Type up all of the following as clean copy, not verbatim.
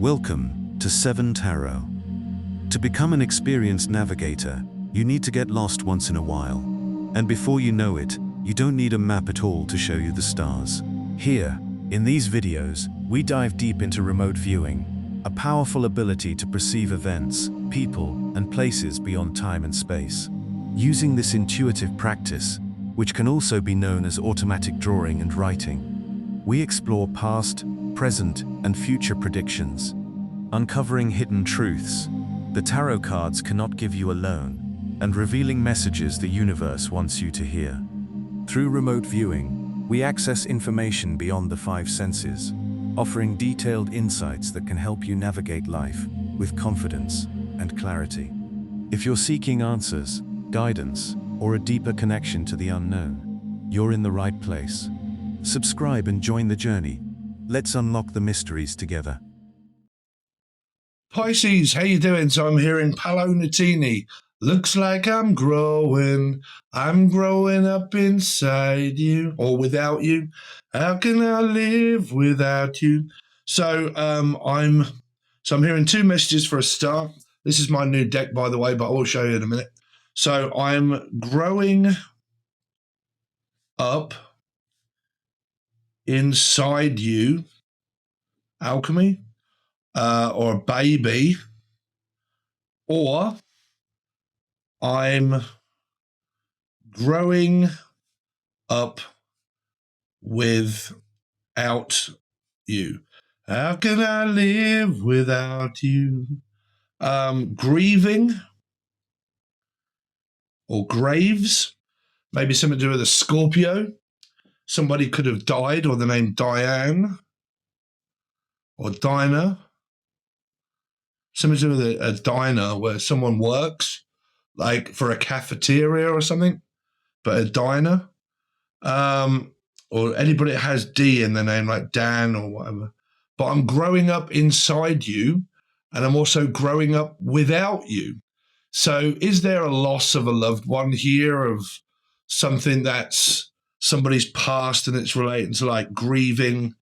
Welcome to 7 Tarot. To become an experienced navigator, you need to get lost once in a while. And before you know it, you don't need a map at all to show you the stars. Here, in these videos, we dive deep into remote viewing, a powerful ability to perceive events, people, and places beyond time and space. Using this intuitive practice, which can also be known as automatic drawing and writing, we explore past, present, and future predictions, uncovering hidden truths the tarot cards cannot give you alone, and revealing messages the universe wants you to hear. Through remote viewing, we access information beyond the 5 senses, offering detailed insights that can help you navigate life with confidence and clarity. If you're seeking answers, guidance, or a deeper connection to the unknown, you're in the right place. Subscribe and join the journey. Let's unlock the mysteries together. Pisces, how you doing? So I'm here in Palo Nutini. Looks like I'm growing up inside you, or without you. How can I live without you? So I'm hearing 2 messages for a start. This is my new deck, by the way, but I'll show you in a minute. So I'm growing up inside you, alchemy, or a baby, or I'm growing up without you. How can I live without you? Grieving or graves, maybe something to do with a Scorpio. Somebody could have died, or the name Diane or Dinah. Something to do with a diner where someone works, like for a cafeteria or something, but a diner. Or anybody that has D in their name, like Dan or whatever. But I'm growing up inside you, and I'm also growing up without you. So is there a loss of a loved one here, of something that's somebody's past and it's relating to like grieving?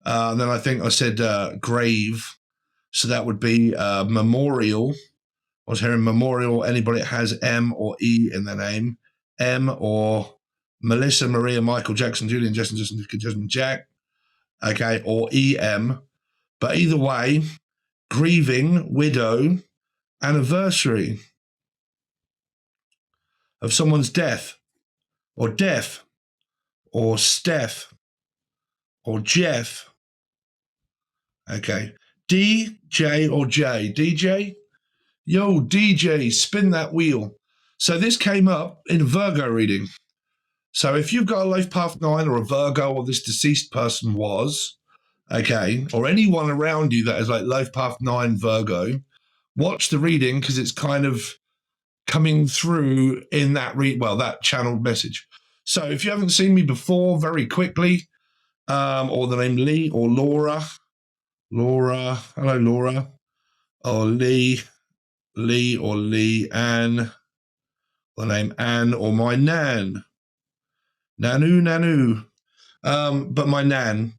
And then I think I said grave. So that would be memorial. I was hearing memorial, anybody that has M or E in their name. M or Melissa, Maria, Michael, Jackson, Julian, Justin, Jack. Okay, or EM. But either way, grieving, widow, anniversary of someone's death, or deaf, or Steph, or Jeff. Okay. D, J, or J? DJ? Yo, DJ, spin that wheel. So this came up in Virgo reading. So if you've got a life path 9 or a Virgo, or this deceased person was, okay, or anyone around you that is like life path 9 Virgo, watch the reading because it's kind of coming through in that that channeled message. So if you haven't seen me before, very quickly, or the name Lee or Laura, hello Laura, or Lee or Lee, Anne, the name Anne, or my Nan, Nanu, but my Nan.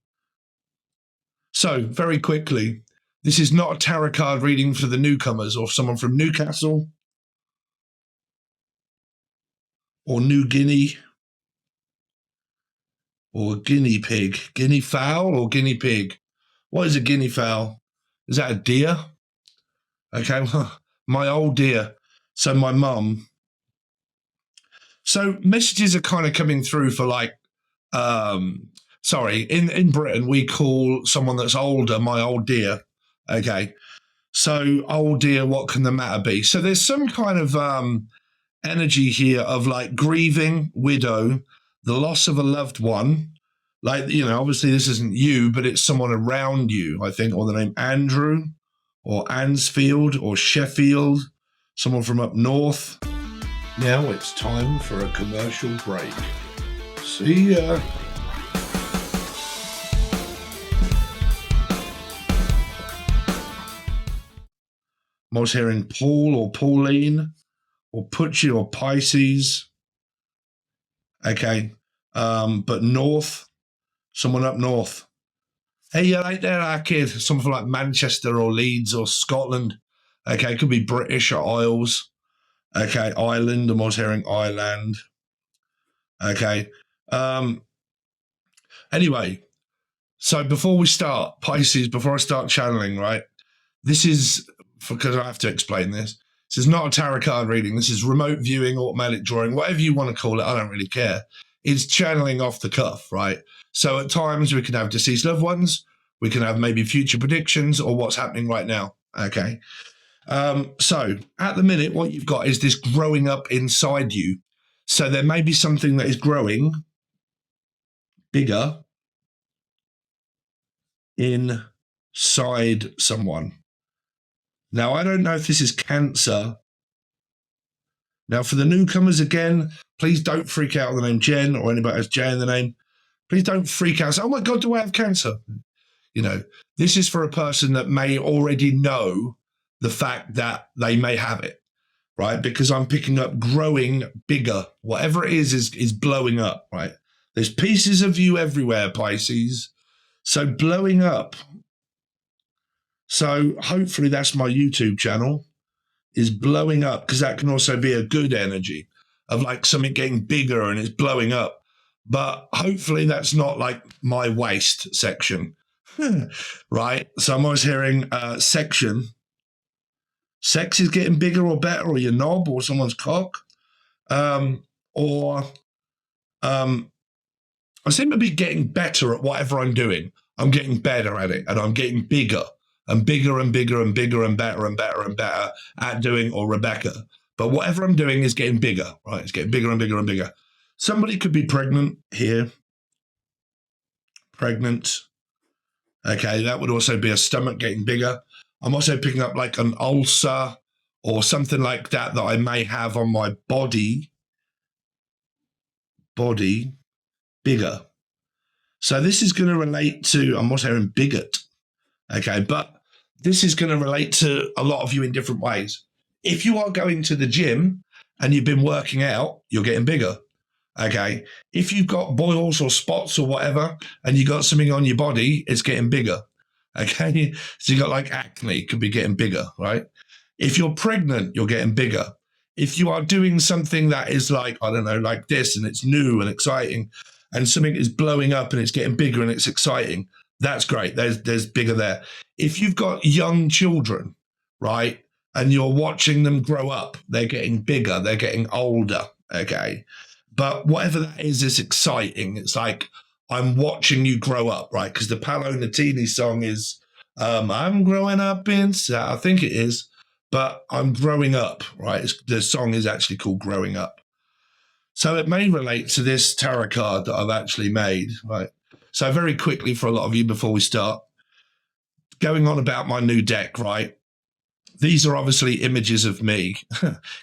So very quickly, this is not a tarot card reading for the newcomers or someone from Newcastle or New Guinea or guinea pig, guinea fowl or guinea pig. What is a guinea fowl? Is that a deer? Okay, my old dear. So my mum. So messages are kind of coming through for like, in Britain, we call someone that's older my old dear. Okay. So old dear, what can the matter be? So there's some kind of energy here of like grieving, widow, the loss of a loved one. Like, obviously this isn't you, but it's someone around you, I think, or the name Andrew or Ansfield or Sheffield, someone from up north. Now it's time for a commercial break. See ya. I was hearing Paul or Pauline or Pucci or Pisces. Okay. But north, someone up north. Hey, you right there, our kid? Something like Manchester or Leeds or Scotland. Okay, it could be British or Isles. Okay, Ireland. I'm also hearing Ireland. Okay. Anyway, so before we start, Pisces, before I start channeling, right? This is, because I have to explain this. This is not a tarot card reading. This is remote viewing, automatic drawing, whatever you want to call it. I don't really care. It's channeling off the cuff, right? So at times we can have deceased loved ones. We can have maybe future predictions or what's happening right now. Okay. So at the minute, what you've got is this growing up inside you. So there may be something that is growing bigger inside someone. Now, I don't know if this is Cancer. Now, for the newcomers, again, please don't freak out on the name Jen or anybody has J in the name. Please don't freak out. Say, oh my God, do I have cancer? You know, this is for a person that may already know the fact that they may have it, right? Because I'm picking up growing bigger. Whatever it is blowing up, right? There's pieces of you everywhere, Pisces. So blowing up. So hopefully that's my YouTube channel. Is blowing up, because that can also be a good energy of like something getting bigger and it's blowing up. But hopefully that's not like my waist section, right? So I'm always hearing section. Sex is getting bigger or better, or your knob or someone's cock. Or I seem to be getting better at whatever I'm doing. I'm getting better at it and I'm getting bigger and bigger and bigger and bigger and better and better and better at doing, or Rebecca. But whatever I'm doing is getting bigger, right? It's getting bigger and bigger and bigger. Somebody could be pregnant here. Pregnant. Okay, that would also be a stomach getting bigger. I'm also picking up like an ulcer or something like that that I may have on my body. Body bigger. So this is going to relate to, I'm also hearing bigot. Okay, but this is going to relate to a lot of you in different ways. If you are going to the gym and you've been working out, you're getting bigger. Okay. If you've got boils or spots or whatever, and you got something on your body, it's getting bigger. Okay. So you got like acne, could be getting bigger, right? If you're pregnant, you're getting bigger. If you are doing something that is like, I don't know, like this, and it's new and exciting, and something is blowing up and it's getting bigger and it's exciting, that's great. There's bigger there. If you've got young children, right, and you're watching them grow up, they're getting bigger, they're getting older, okay? But whatever that is exciting. It's like, I'm watching you grow up, right? Because the Paolo Nutini song is, I'm growing up inside, I think it is, but I'm growing up, right? The song is actually called Growing Up. So it may relate to this tarot card that I've actually made, right? So very quickly for a lot of you before we start, going on about my new deck, right? These are obviously images of me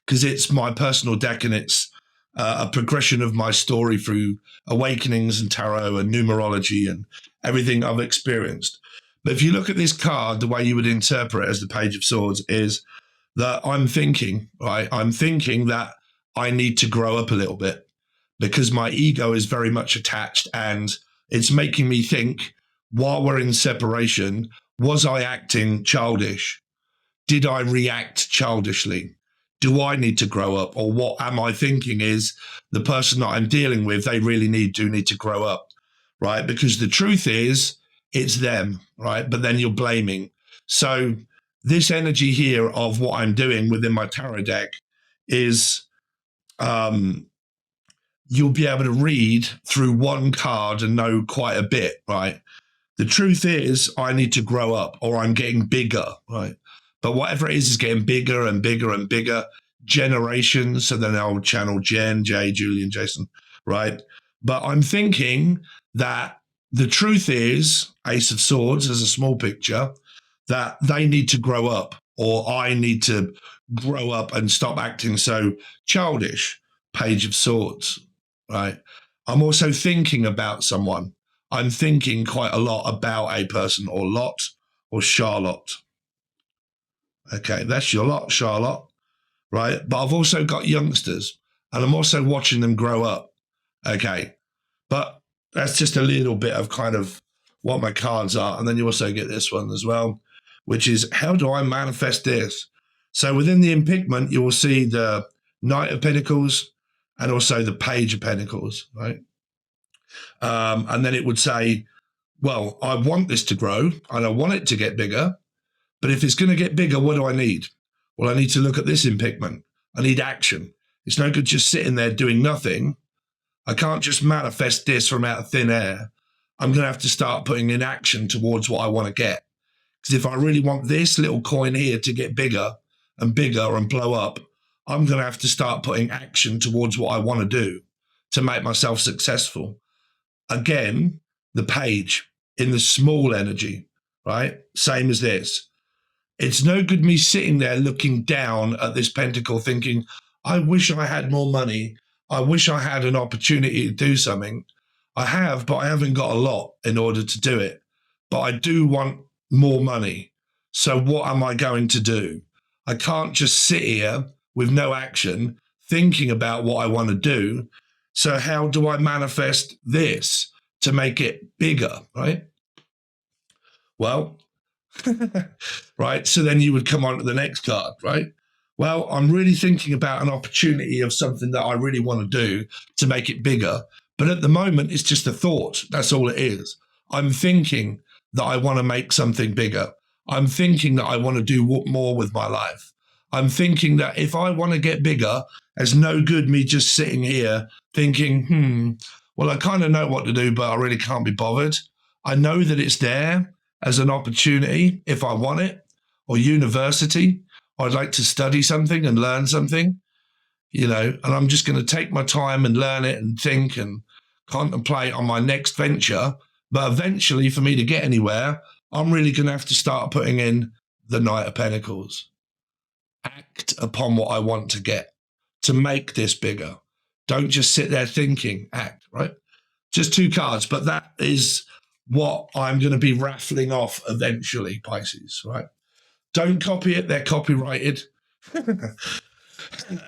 because it's my personal deck and it's a progression of my story through awakenings and tarot and numerology and everything I've experienced. But if you look at this card, the way you would interpret it as the Page of Swords is that I'm thinking, right? I'm thinking that I need to grow up a little bit because my ego is very much attached and it's making me think, while we're in separation, was I acting childish? Did I react childishly? Do I need to grow up? Or what am I thinking is the person that I'm dealing with, they really need to grow up, right? Because the truth is, it's them, right? But then you're blaming. So this energy here of what I'm doing within my tarot deck is you'll be able to read through one card and know quite a bit, right? The truth is, I need to grow up or I'm getting bigger, right? But whatever it is getting bigger and bigger and bigger. Generations, so then I'll channel Jen, Jay, Julian, Jason, right? But I'm thinking that the truth is, Ace of Swords as a small picture, that they need to grow up or I need to grow up and stop acting so childish. Page of Swords, right? I'm also thinking about someone. I'm thinking quite a lot about a person or lot or Charlotte. Okay, that's your lot, Charlotte, right? But I've also got youngsters and I'm also watching them grow up. Okay, but that's just a little bit of kind of what my cards are. And then you also get this one as well, which is how do I manifest this? So within the impeachment, you will see the Knight of Pentacles and also the Page of Pentacles, right? And then it would say, well, I want this to grow and I want it to get bigger. But if it's going to get bigger, what do I need? Well, I need to look at this impeachment. I need action. It's no good just sitting there doing nothing. I can't just manifest this from out of thin air. I'm going to have to start putting in action towards what I want to get. Because if I really want this little coin here to get bigger and blow up, I'm going to have to start putting action towards what I want to do to make myself successful. Again, the Page in the small energy, right? Same as this. It's no good me sitting there looking down at this pentacle thinking, I wish I had more money. I wish I had an opportunity to do something. I have, but I haven't got a lot in order to do it. But I do want more money. So what am I going to do? I can't just sit here with no action thinking about what I want to do. So how do I manifest this to make it bigger, right? Well, right, so then you would come on to the next card, right? Well, I'm really thinking about an opportunity of something that I really want to do to make it bigger. But at the moment, it's just a thought. That's all it is. I'm thinking that I want to make something bigger. I'm thinking that I want to do more with my life. I'm thinking that if I want to get bigger, it's no good me just sitting here thinking, well, I kind of know what to do, but I really can't be bothered. I know that it's there as an opportunity if I want it, or university. I'd like to study something and learn something, you know, and I'm just going to take my time and learn it and think and contemplate on my next venture. But eventually, for me to get anywhere, I'm really going to have to start putting in the Knight of Pentacles. Act upon what I want to get to make this bigger. Don't just sit there thinking, act, right? Just two cards, but that is what I'm going to be raffling off eventually, Pisces, right? Don't copy it. They're copyrighted.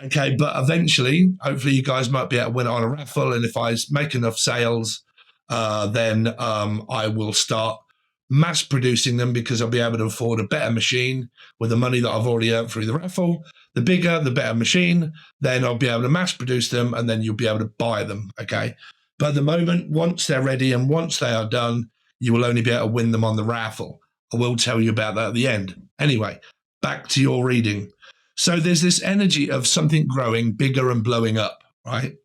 Okay, but eventually, hopefully you guys might be able to win it on a raffle. And if I make enough sales, then I will start mass producing them because I'll be able to afford a better machine with the money that I've already earned through the raffle. The bigger, the better machine, then I'll be able to mass produce them and then you'll be able to buy them, okay? But at the moment, once they're ready and once they are done, you will only be able to win them on the raffle. I will tell you about that at the end. Anyway, back to your reading. So there's this energy of something growing bigger and blowing up, right?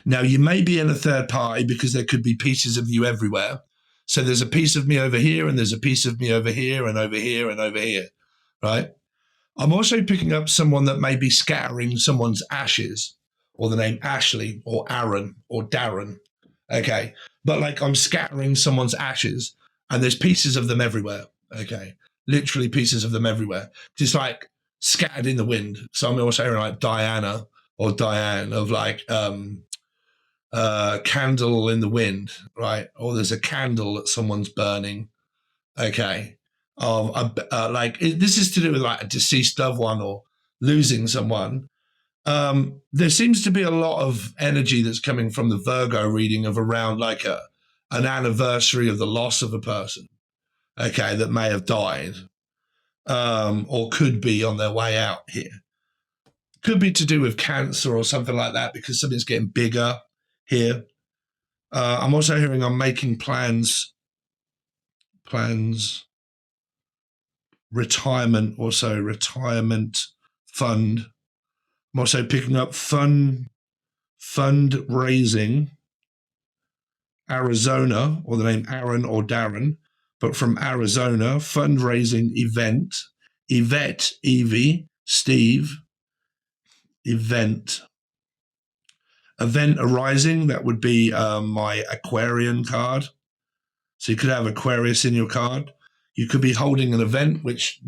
Now, you may be in a third party because there could be pieces of you everywhere. So there's a piece of me over here and there's a piece of me over here and over here and over here, right? I'm also picking up someone that may be scattering someone's ashes, or the name Ashley or Aaron or Darren, okay? But like I'm scattering someone's ashes and there's pieces of them everywhere, okay? Literally pieces of them everywhere. Just like scattered in the wind. So I'm also hearing like Diana or Diane of like candle in the wind, right? Or there's a candle that someone's burning, okay? Like this is to do with like a deceased loved one or losing someone. There seems to be a lot of energy that's coming from the Virgo reading of around like an anniversary of the loss of a person, okay, that may have died, or could be on their way out here. Could be to do with cancer or something like that because something's getting bigger here. I'm also hearing I'm making plans, retirement, also retirement fund. I'm also picking up fundraising, Arizona, or the name Aaron or Darren, but from Arizona, fundraising event, Yvette, Evie, Steve, event arising. That would be my Aquarian card. So you could have Aquarius in your card. You could be holding an event, which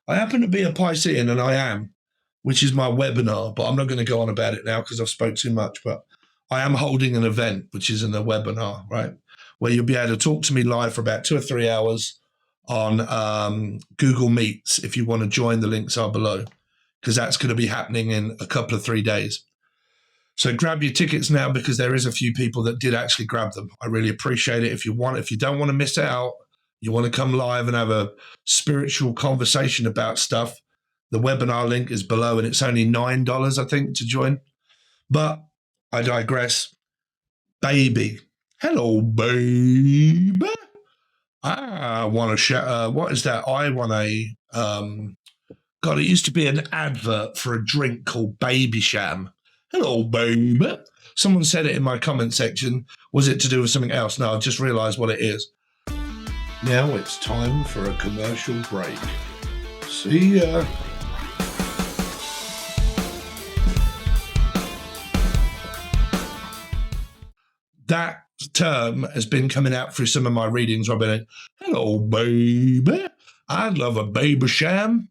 I happen to be a Piscean, and I am, which is my webinar, but I'm not going to go on about it now because I've spoke too much, but I am holding an event, which is in a webinar, right, where you'll be able to talk to me live for about 2 or 3 hours on Google Meets. If you want to join, the links are below, because that's going to be happening in a couple of 3 days. So grab your tickets now, because there is a few people that did actually grab them. I really appreciate it. If you don't want to miss out, you want to come live and have a spiritual conversation about stuff, the webinar link is below, and it's only $9, I think, to join. But I digress. Baby. Hello, baby. I want to share. What is that? I want a, God, it used to be an advert for a drink called Baby Sham. Hello, baby. Someone said it in my comment section. Was it to do with something else? No, I've just realized what it is. Now it's time for a commercial break. See ya. That term has been coming out through some of my readings where I've been like, hello, baby. I'd love a baby sham.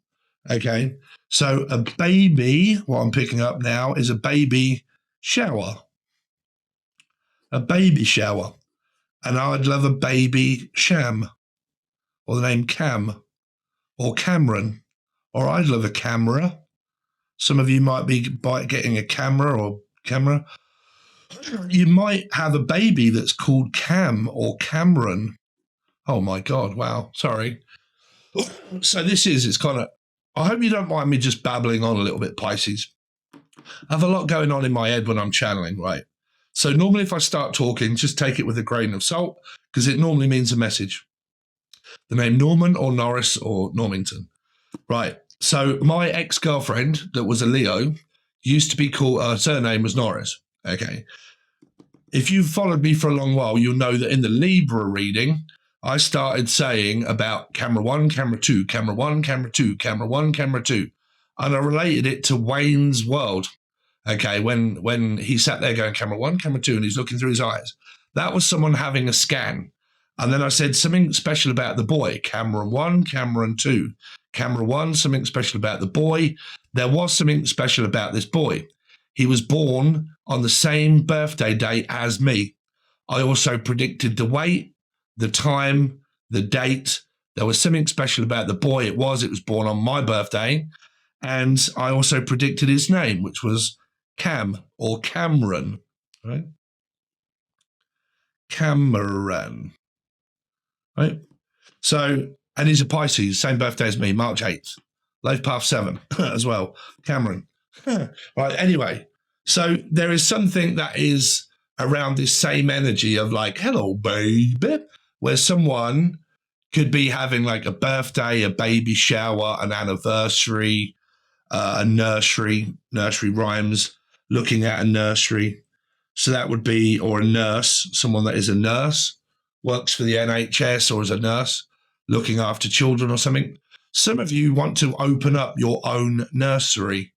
Okay. So a baby, what I'm picking up now, is a baby shower. A baby shower. And I'd love a baby sham. Or the name Cam. Or Cameron. Or I'd love a camera. Some of you might be getting a camera or camera. You might have a baby that's called Cam or Cameron. Oh my God, wow, sorry. So it's kind of, I hope you don't mind me just babbling on a little bit, Pisces. I have a lot going on in my head when I'm channeling, right? So normally if I start talking, just take it with a grain of salt, because it normally means a message. The name Norman or Norris or Normington. Right, so my ex-girlfriend that was a Leo used to be called, her surname was Norris, okay? If you've followed me for a long while, you'll know that in the Libra reading, I started saying about camera one, camera two, camera one, camera two, camera one, camera two. And I related it to Wayne's World. Okay, when he sat there going camera one, camera two, and he's looking through his eyes. That was someone having a scan. And then I said something special about the boy, camera one, camera two. Camera one, something special about the boy. There was something special about this boy. He was born on the same birthday date as me. I also predicted the weight, the time, the date. There was something special about the boy. It was born on my birthday. And I also predicted his name, which was Cam or Cameron, right? Cameron, right? So, and he's a Pisces, same birthday as me, March 8th. Life Path 7 as well, Cameron. Right, anyway, so there is something that is around this same energy of like, hello, baby, where someone could be having like a birthday, a baby shower, an anniversary, a nursery rhymes, looking at a nursery. So that would be, or a nurse, someone that is a nurse, works for the NHS or is a nurse, looking after children or something. Some of you want to open up your own nursery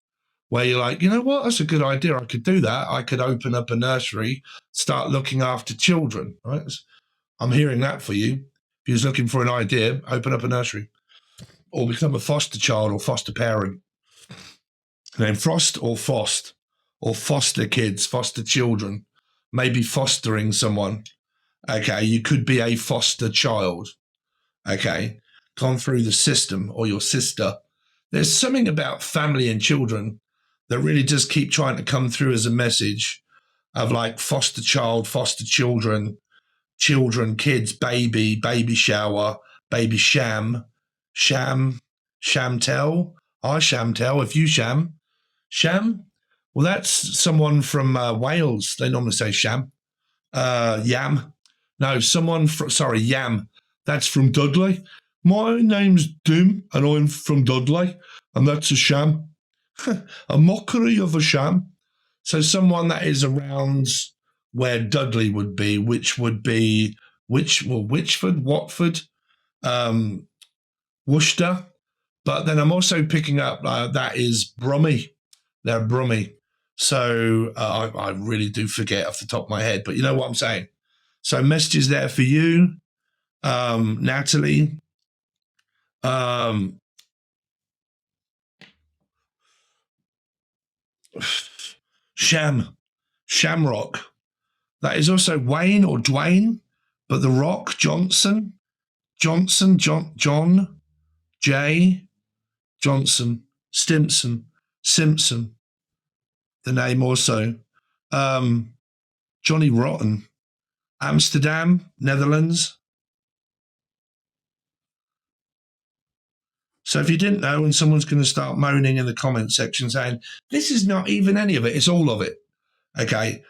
where you're like, you know what, that's a good idea. I could do that. I could open up a nursery, start looking after children, right? I'm hearing that for you. If you're looking for an idea, open up a nursery or become a foster child or foster parent. Name Frost or Fost or foster kids, foster children, maybe fostering someone. Okay, you could be a foster child. Okay, gone through the system or your sister. There's something about family and children that really just keep trying to come through as a message of like foster child, foster children, kids, baby shower, baby sham, shamtel. I shamtel, if you sham. Well, that's someone from Wales. They normally say sham. Yam. No, Yam. That's from Dudley. My name's Dim, and I'm from Dudley, and that's a sham. A mockery of a sham. So someone that is around where Dudley would be, which would be Whichford, Watford, Worcester. But then I'm also picking up that is Brummie. They're Brummie. So I really do forget off the top of my head, but you know what I'm saying. So messages there for you, Natalie. Shamrock. That is also Wayne or Dwayne, but the Rock, John, J, Johnson, Simpson. The name also. Johnny Rotten, Amsterdam, Netherlands. So if you didn't know, and someone's going to start moaning in the comment section saying, this is not even any of it, it's all of it. Okay.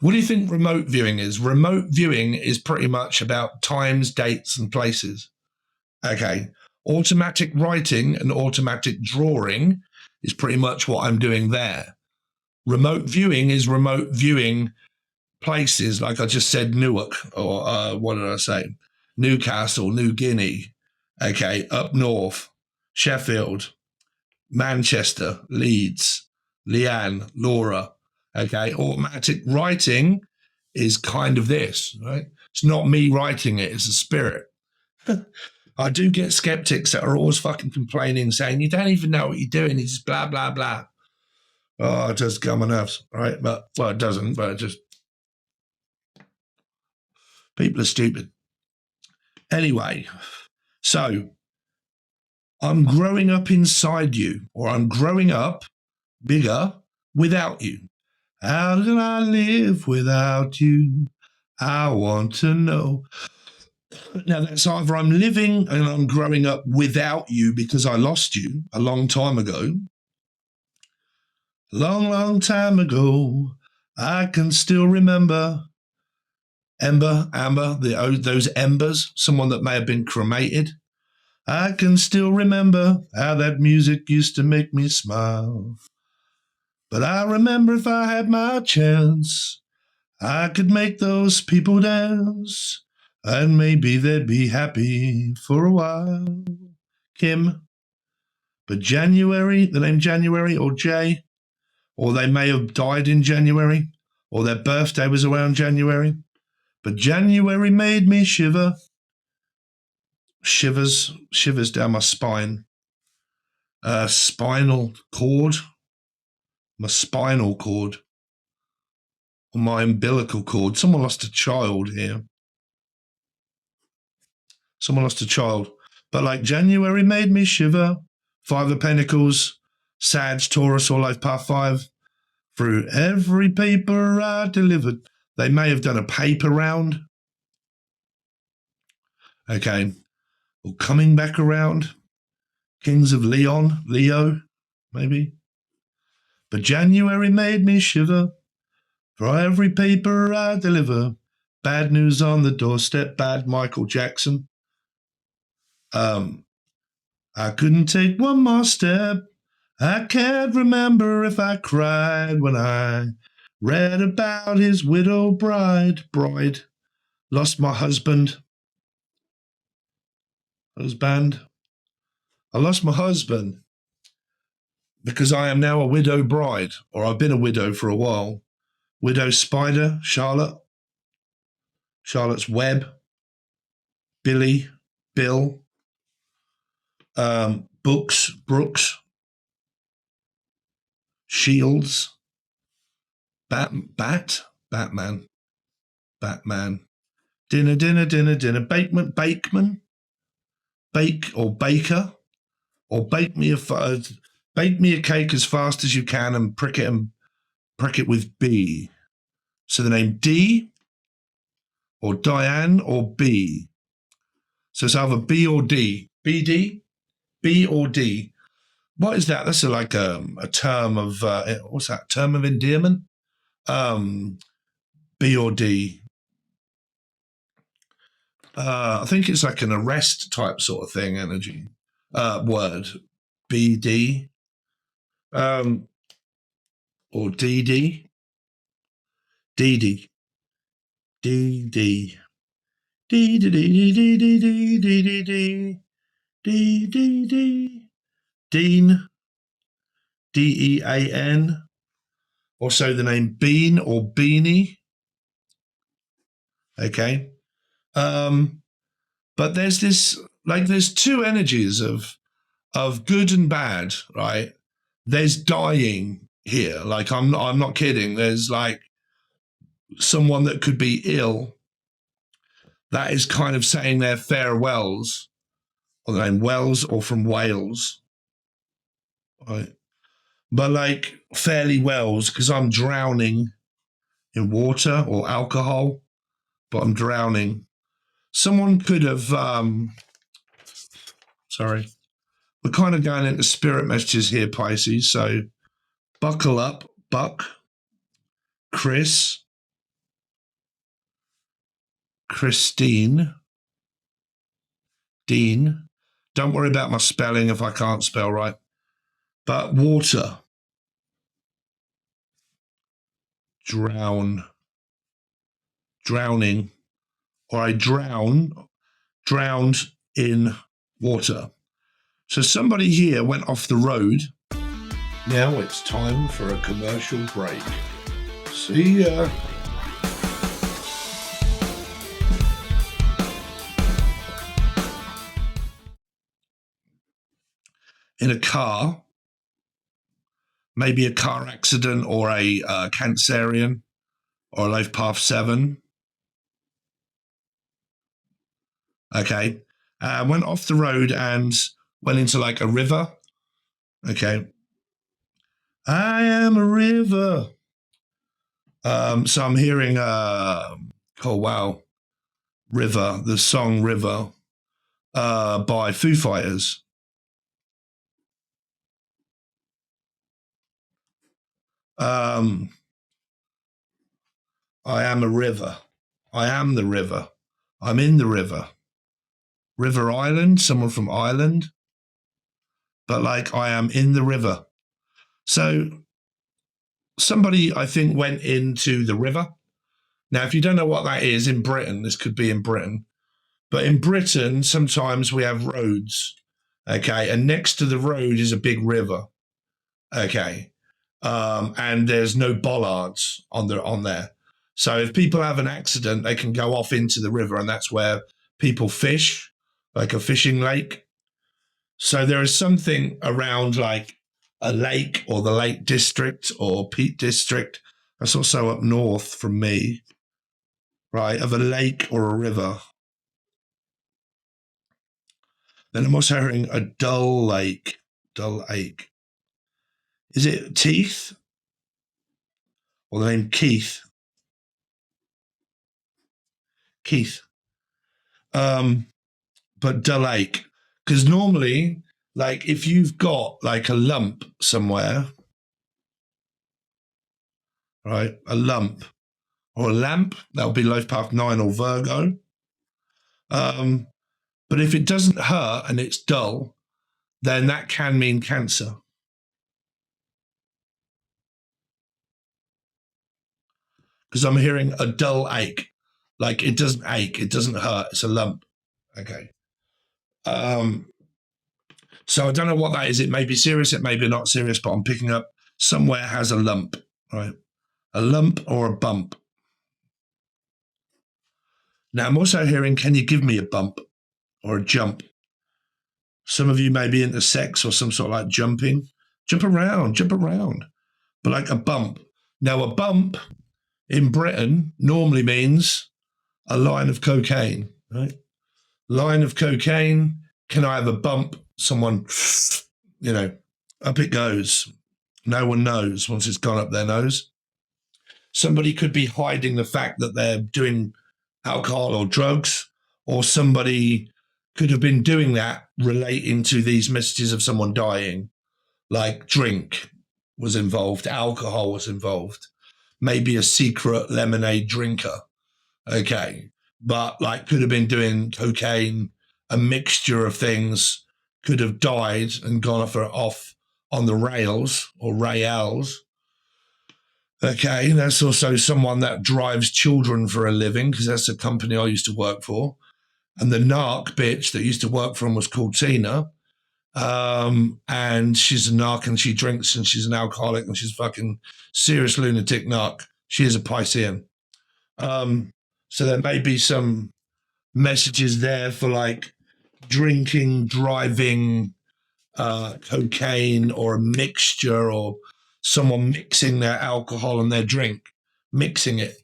What do you think remote viewing is? Remote viewing is pretty much about times, dates, and places. Okay. Automatic writing and automatic drawing is pretty much what I'm doing there. Remote viewing is remote viewing places, like I just said, Newark, or what did I say? Newcastle, New Guinea, okay, up north, Sheffield, Manchester, Leeds, Leanne, Laura, okay. Automatic writing is kind of this, right? It's not me writing it, it's a spirit. I do get skeptics that are always fucking complaining, saying, you don't even know what you're doing, it's just blah, blah, blah. Oh, it does get on my nerves, right? But, well, it doesn't, but it just, people are stupid. Anyway, so I'm growing up inside you, or I'm growing up bigger without you. How did I live without you? I want to know. Now, that's either I'm living and I'm growing up without you because I lost you a long time ago. Long, long time ago, I can still remember Amber, those embers, someone that may have been cremated. I can still remember how that music used to make me smile. But I remember if I had my chance, I could make those people dance, and maybe they'd be happy for a while. Kim. But January, the name January or Jay, or they may have died in January, or their birthday was around January. But January made me shiver. Shivers down my spine. Spinal cord. My spinal cord. Or my umbilical cord. Someone lost a child here. Someone lost a child. But like January made me shiver. 5 of Pentacles. Sag, Taurus, or life path 5. Through every paper I delivered. They may have done a paper round. Okay. Or coming back around. Kings of Leon, Leo, maybe. But January made me shiver. For every paper I deliver. Bad news on the doorstep, bad Michael Jackson. I couldn't take one more step. I can't remember if I cried when I read about his widow bride. Lost my husband. I lost my husband because I am now a widow bride, or I've been a widow for a while. Widow Spider, Charlotte's Web, Billy, Bill, Brooks, Shields, Batman, Dinner, Bakeman, Bake or Baker, or bake me a cake as fast as you can and prick it with B. So the name D, or Diane, or B. So it's either B or D. BD, B or D. What is that? That's like a term of, what's that? Term of endearment? B or D. I think it's like an arrest type sort of thing, energy. Word. BD. Or DD. DD. DD. Dean, Dean, also the name Bean or Beanie. Okay. But there's this, like, there's 2 energies of good and bad, right? There's dying here. Like, I'm not kidding. There's like someone that could be ill that is kind of saying their farewells, or the name Wells, or from Wales, right? But like Fairly Wells, because I'm drowning in water or alcohol, but I'm drowning. Someone could have, sorry, we're kind of going into spirit messages here, Pisces. So buckle up, Buck, Chris, Christine, Dean. Don't worry about my spelling if I can't spell right. But water, drown, drowning, or I drowned in water. So somebody here went off the road. Now it's time for a commercial break. See ya. In a car, maybe a car accident or a Cancerian or a Life Path 7. Okay. Went off the road and went into like a river. Okay. I am a river. So I'm hearing, oh wow, River, the song River by Foo Fighters. I am a river. I am the river. I'm in the river. River Island, someone from Ireland. But like I am in the river. So somebody, I think, went into the river. Now, if you don't know what that is in Britain, this could be in Britain. But in Britain, sometimes we have roads. Okay. And next to the road is a big river. Okay. And there's no bollards on there. So if people have an accident, they can go off into the river, and that's where people fish, like a fishing lake. So there is something around like a lake or the Lake District or Peak District. That's also up north from me, right, of a lake or a river. Then I'm also hearing a dull lake, dull ache. Is it Teeth? Or the name Keith? Keith. But dull ache. Because normally, like if you've got like a lump somewhere, right, a lump or a lamp, that'll be Life Path 9 or Virgo. But if it doesn't hurt and it's dull, then that can mean cancer. Because I'm hearing a dull ache. Like it doesn't ache, it doesn't hurt, it's a lump. Okay. So I don't know what that is. It may be serious, it may be not serious, but I'm picking up somewhere has a lump, right? A lump or a bump. Now I'm also hearing, can you give me a bump or a jump? Some of you may be into sex or some sort of like jumping. Jump around. But like a bump. Now a bump in Britain normally means a line of cocaine, right? Line of cocaine. Can I have a bump? Someone, you know, up it goes. No one knows once it's gone up their nose. Somebody could be hiding the fact that they're doing alcohol or drugs, or somebody could have been doing that relating to these messages of someone dying, like drink was involved, alcohol was involved, maybe a secret lemonade drinker. Okay. But like could have been doing cocaine, a mixture of things, could have died and gone off on the rails or rails. Okay, that's also someone that drives children for a living, because that's a company I used to work for. And the narc bitch that used to work for him was called Tina. And she's a narc and she drinks and she's an alcoholic and she's fucking serious lunatic narc. She is a Piscean. So there may be some messages there for like drinking, driving, cocaine, or a mixture, or someone mixing their alcohol and their drink, mixing it.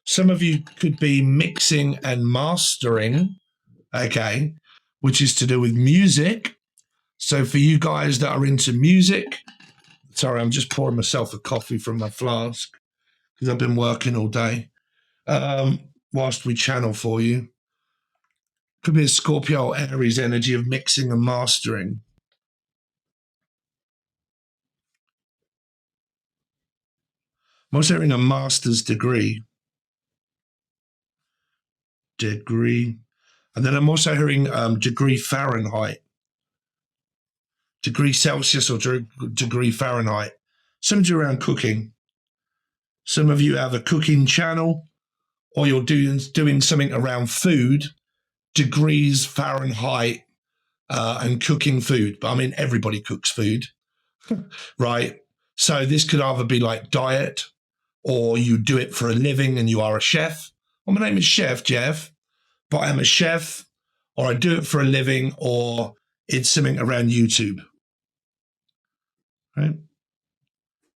Some of you could be mixing and mastering, okay, which is to do with music. So for you guys that are into music, sorry, I'm just pouring myself a coffee from my flask because I've been working all day whilst we channel for you. Could be a Scorpio or Aries energy of mixing and mastering. I'm also hearing a master's degree. And then I'm also hearing degree Fahrenheit. Degree Celsius or degree Fahrenheit. Some of you around cooking. Some of you have a cooking channel, or you're doing something around food, degrees Fahrenheit, and cooking food. But I mean, everybody cooks food, right? So this could either be like diet, or you do it for a living and you are a chef. Well, my name is Chef Jeff, but I am a chef, or I do it for a living, or it's something around YouTube, right?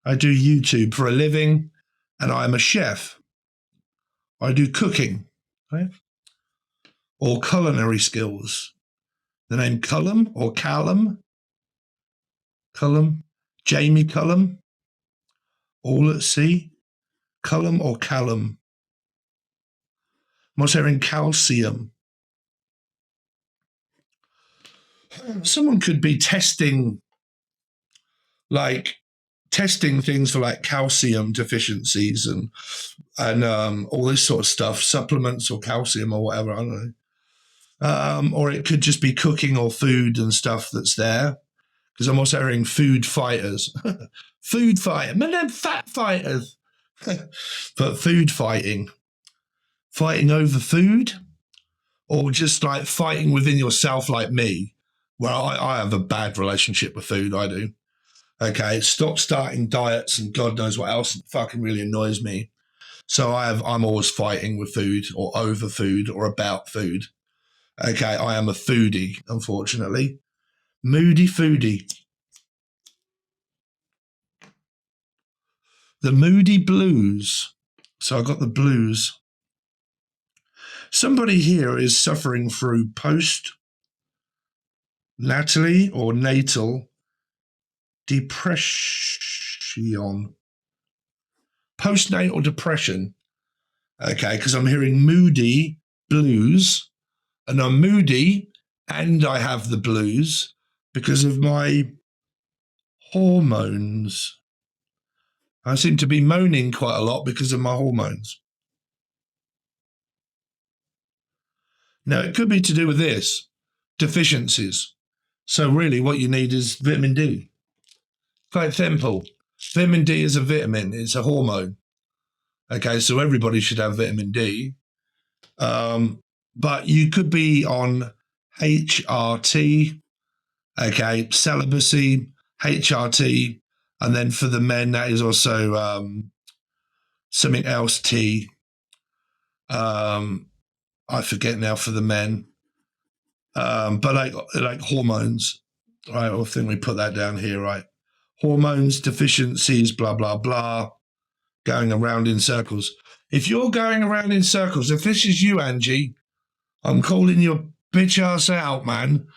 I do YouTube for a living and I am a chef. I do cooking, right? Or culinary skills. The name Cullum or Callum? Cullum? Jamie Cullum? All at sea? Cullum or Callum? I'm also hearing calcium. Someone could be testing things for like calcium deficiencies and all this sort of stuff, supplements or calcium or whatever, I don't know. Or it could just be cooking or food and stuff that's there. Because I'm also hearing food fighters. Food fighter. Man, them fat fighters. But food fighting. Fighting over food? Or just like fighting within yourself like me? Well, I have a bad relationship with food, I do. Okay, stop starting diets and God knows what else fucking really annoys me. So I'm always fighting with food or over food or about food. Okay, I am a foodie, unfortunately. Moody foodie. The moody blues. So I got the blues. Somebody here is suffering through post-natally or natal depression. Postnatal depression. Okay, because I'm hearing moody blues, and I'm moody and I have the blues because of my hormones. I seem to be moaning quite a lot because of my hormones. Now, it could be to do with this, deficiencies. So really what you need is vitamin D. Quite simple. Vitamin D is a vitamin. It's a hormone. Okay, so everybody should have vitamin D. But you could be on HRT, okay, celibacy, HRT, and then for the men, that is also something else, T. I forget now for the men. But like hormones, right? I think we put that down here, right? Hormones, deficiencies, blah, blah, blah, going around in circles. If you're going around in circles, if this is you, Angie, I'm calling your bitch ass out, man.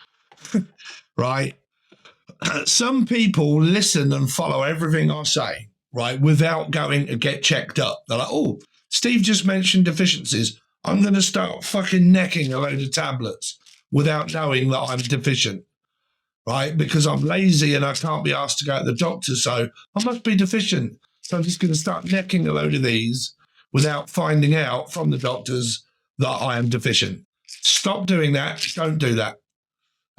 Right? Some people listen and follow everything I say, right, without going to get checked up. They're like, oh, Steve just mentioned deficiencies. I'm going to start fucking necking a load of tablets without knowing that I'm deficient, right? Because I'm lazy and I can't be asked to go to the doctor, so I must be deficient. So I'm just going to start necking a load of these without finding out from the doctors that I am deficient. Stop doing that. Don't do that.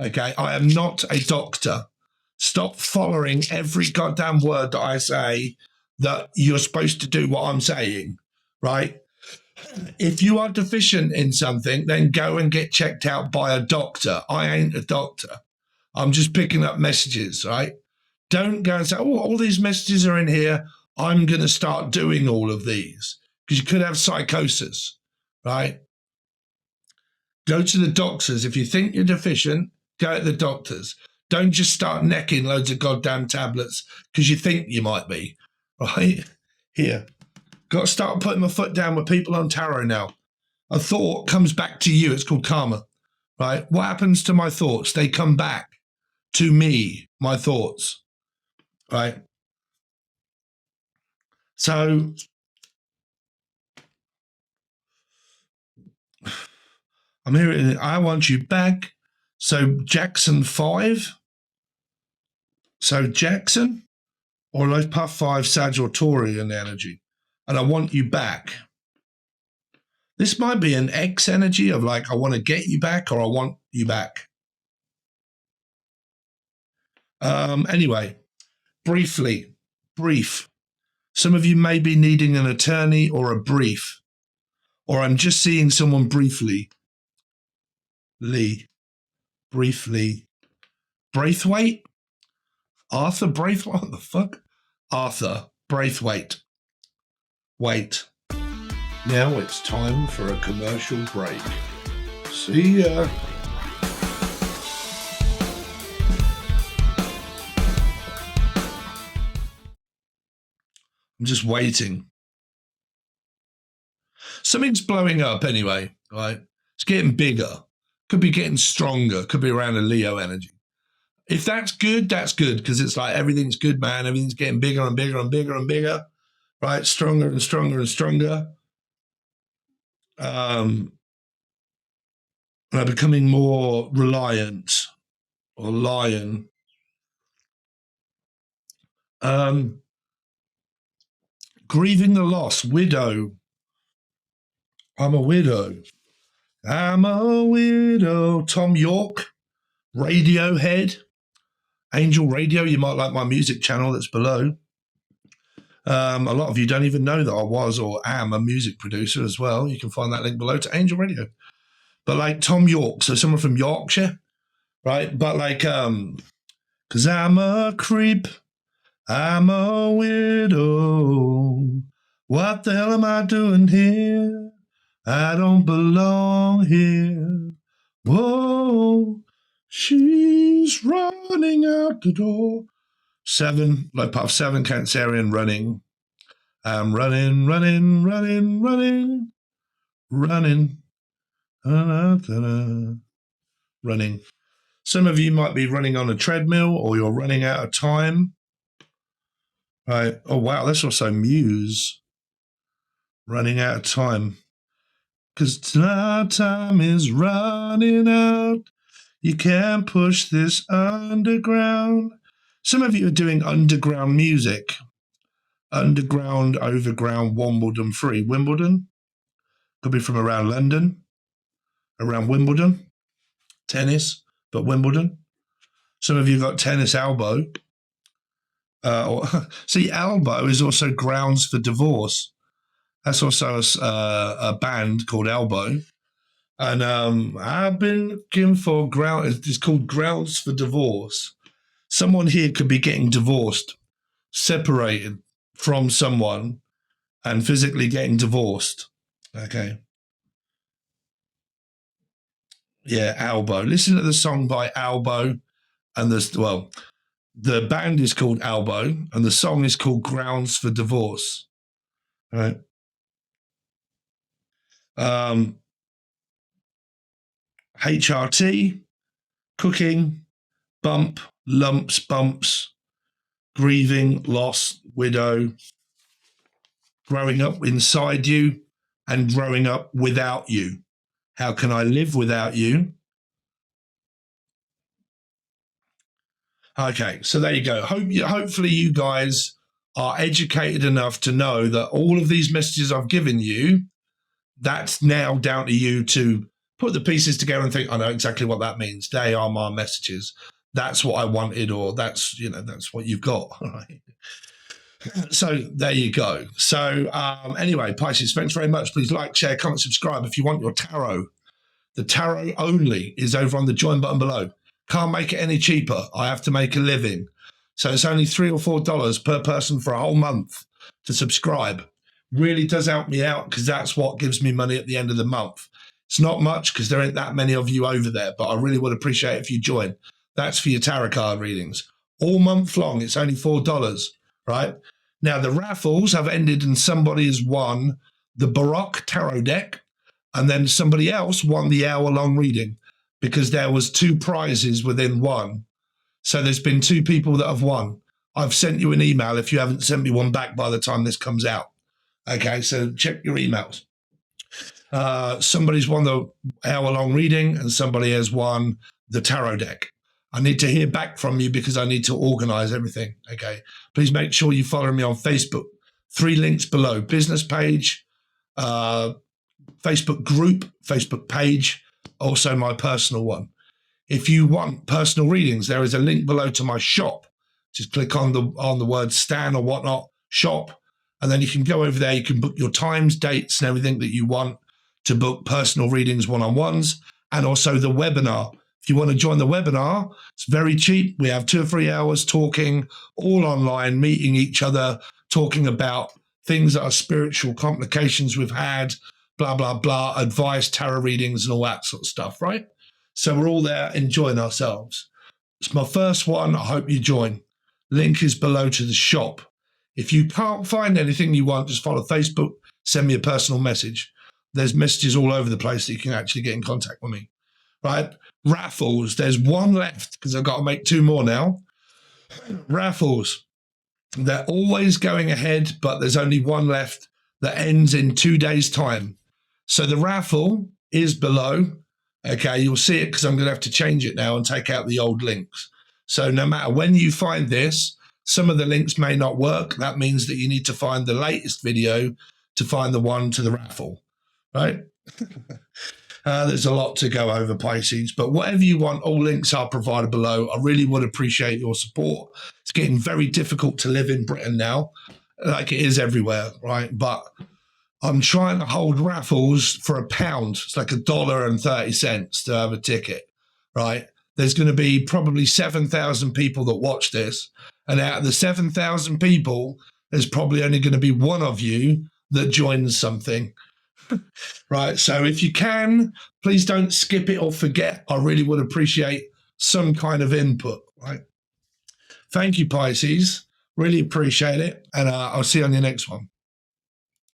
Okay? I am not a doctor. Stop following every goddamn word that I say that you're supposed to do what I'm saying, right? If you are deficient in something, then go and get checked out by a doctor. I ain't a doctor. I'm just picking up messages, right? Don't go and say, oh, all these messages are in here. I'm going to start doing all of these, because you could have psychosis, right? Go to the doctors. If you think you're deficient, go to the doctors. Don't just start necking loads of goddamn tablets because you think you might be, right? Here. Got to start putting my foot down with people on tarot now. A thought comes back to you. It's called karma, right? What happens to my thoughts? They come back to me, my thoughts, right? So I'm hearing I want you back. So Jackson 5. So Jackson or like Puff 5, Sag or Taurian energy. And I want you back. This might be an X energy of like, I want to get you back or I want you back. Anyway, brief. Some of you may be needing an attorney or a brief, or I'm just seeing someone briefly. Briefly. Braithwaite? Arthur Braithwaite? What the fuck? Arthur Braithwaite. Wait. Now it's time for a commercial break. See ya. I'm just waiting. Something's blowing up anyway, right? It's getting bigger. Could be getting stronger. Could be around a Leo energy. If that's good, because it's like everything's good, man. Everything's getting bigger and bigger and bigger and bigger, right? Stronger and stronger and stronger. And I'm becoming more reliant or lion. Grieving the loss, widow. I'm a widow. I'm a widow. Tom York, Radiohead, Angel Radio. You might like my music channel that's below. A lot of you don't even know that I was or am a music producer as well. You can find that link below to Angel Radio. But like Tom York, so someone from Yorkshire, right? But like, because I'm a creep, I'm a widow. What the hell am I doing here? I don't belong here. Whoa, she's running out the door. 7, like part of 7, Cancerian running. I'm running. Running. Some of you might be running on a treadmill or you're running out of time. Right. Oh, wow. That's also Muse. Running out of time. Because time is running out. You can't push this underground. Some of you are doing underground music. Underground, overground, Wimbledon free. Wimbledon? Could be from around London. Around Wimbledon. Tennis, but Wimbledon. Some of you got tennis elbow. See, elbow is also grounds for divorce. That's also a band called Elbow. And I've been looking for it's called Grounds for Divorce. Someone here could be getting divorced, separated from someone and physically getting divorced. Okay. Yeah, Elbow. Listen to the song by Elbow. And the band is called Elbow and the song is called Grounds for Divorce. All right. HRT, cooking, bump, lumps, bumps, grieving, loss, widow, growing up inside you and growing up without you. How can I live without you? Okay, so there you go. Hopefully you guys are educated enough to know that all of these messages I've given you, that's now down to you to put the pieces together and think, I know exactly what that means. They are my messages. That's what I wanted, or that's what you've got. Right? So there you go. So anyway, Pisces, thanks very much. Please like, share, comment, subscribe. If you want your tarot, the tarot only is over on the join button below. Can't make it any cheaper. I have to make a living. So it's only $3 or $4 per person for a whole month to subscribe. Really does help me out because that's what gives me money at the end of the month. It's not much because there ain't that many of you over there, but I really would appreciate it if you join. That's for your tarot card readings. All month long, it's only $4, right? Now, the raffles have ended and somebody has won the Baroque tarot deck and then somebody else won the hour-long reading because there was 2 prizes within one. So there's been 2 people that have won. I've sent you an email if you haven't sent me one back by the time this comes out. Okay, so check your emails. Somebody's won the hour-long reading and somebody has won the tarot deck. I need to hear back from you because I need to organize everything. Okay. Please make sure you follow me on Facebook. 3 links below: business page, Facebook group, Facebook page, also my personal one. If you want personal readings, there is a link below to my shop. Just click on the word Stan or whatnot, shop, and then you can go over there. You can book your times, dates, and everything that you want to book personal readings, one-on-ones, and also the webinar. If you want to join the webinar, it's very cheap. We have 2 or 3 hours talking, all online, meeting each other, talking about things that are spiritual complications we've had, blah, blah, blah, advice, tarot readings, and all that sort of stuff, right? So we're all there enjoying ourselves. It's my first one. I hope you join. Link is below to the shop. If you can't find anything you want, just follow Facebook, send me a personal message. There's messages all over the place that you can actually get in contact with me, right? Raffles, there's 1 left because I've got to make 2 more now. Raffles, they're always going ahead, but there's only 1 left that ends in 2 days' time. So the raffle is below. Okay, you'll see it because I'm going to have to change it now and take out the old links. So no matter when you find this, some of the links may not work. That means that you need to find the latest video to find the one to the raffle, right? There's a lot to go over, Pisces, but whatever you want, all links are provided below. I really would appreciate your support. It's getting very difficult to live in Britain now, like it is everywhere, right? But I'm trying to hold raffles for £1. It's like $1.30 to have a ticket, right? There's going to be probably 7,000 people that watch this. And out of the 7,000 people, there's probably only going to be 1 of you that joins something, right? So if you can, please don't skip it or forget. I really would appreciate some kind of input, right? Thank you, Pisces. Really appreciate it. And I'll see you on your next one.